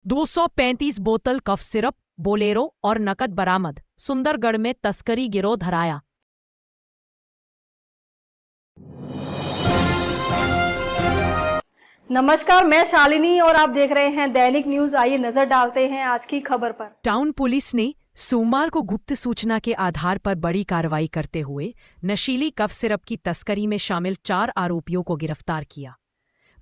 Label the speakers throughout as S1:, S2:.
S1: 235 बोतल cough syrup, Bolero और नकद बरामद। सुंदरगढ़ में तस्करी गिरोह धराया।
S2: नमस्कार, मैं शालिनी और आप देख रहे हैं दैनिक न्यूज। आइए नजर डालते हैं आज की खबर पर।
S1: टाउन पुलिस ने सोमवार को गुप्त सूचना के आधार पर बड़ी कार्रवाई करते हुए नशीली कफ सिरप की तस्करी में शामिल 4 आरोपियों को गिरफ्तार किया।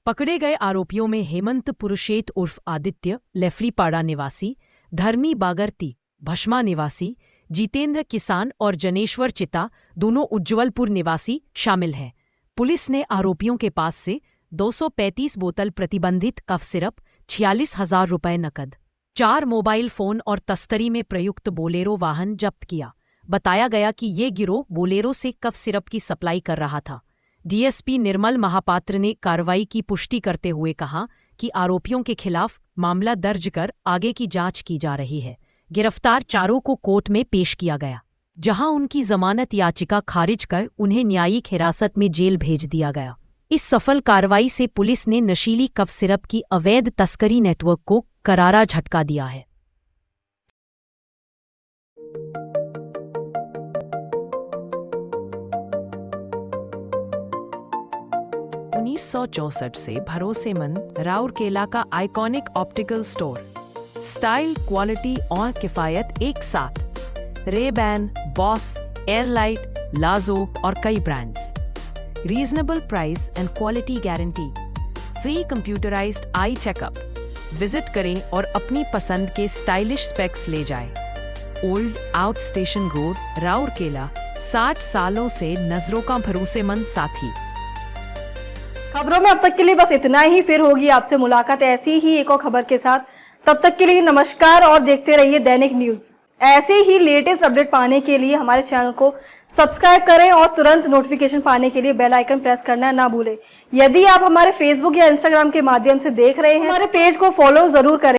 S1: पकड़े गए आरोपियों में हेमंत पुरुषेत उर्फ आदित्य लेफरीपाड़ा निवासी, धर्मी बागरती भस्मा निवासी, जितेंद्र किसान और जनेश्वर चिता दोनों उज्ज्वलपुर निवासी शामिल हैं। पुलिस ने आरोपियों के पास से 235 बोतल प्रतिबंधित कफ सिरप, 46,000 रुपये नकद, 4 मोबाइल फोन और तस्करी में प्रयुक्त बोलेरो वाहन जब्त किया। बताया गया कि ये गिरोह बोलेरो से कफ सिरप की सप्लाई कर रहा था। डीएसपी निर्मल महापात्र ने कार्रवाई की पुष्टि करते हुए कहा कि आरोपियों के खिलाफ मामला दर्ज कर आगे की जांच की जा रही है। गिरफ्तार चारों को कोर्ट में पेश किया गया, जहां उनकी जमानत याचिका खारिज कर उन्हें न्यायिक हिरासत में जेल भेज दिया गया। इस सफल कार्रवाई से पुलिस ने नशीली कफ सिरप की अवैध तस्करी नेटवर्क को करारा झटका दिया है। (1964) से भरोसेमंद राउरकेला का iconic optical store, style, quality और किफायत एक साथ। रे-बैन, बॉस, एयरलाइट, लाजो और कई brands. Reasonable price and quality guarantee. Free computerised eye checkup. Visit करें और अपनी पसंद के स्टाइलिश स्पेक्स ले जाएं। Old out station road, Rourkela, 60 सालों से नजरों का भरोसेमंद साथी।
S2: खबरों में अब तक के लिए बस इतना ही। फिर होगी आपसे मुलाकात ऐसी ही एक और खबर के साथ। तब तक के लिए नमस्कार और देखते रहिए दैनिक न्यूज। ऐसे ही लेटेस्ट अपडेट पाने के लिए हमारे चैनल को सब्सक्राइब करें और तुरंत नोटिफिकेशन पाने के लिए बेल आइकन प्रेस करना ना भूलें। यदि आप हमारे फेसबुक या इंस्टाग्राम के माध्यम से देख रहे हैं, हमारे पेज को फॉलो जरूर करें।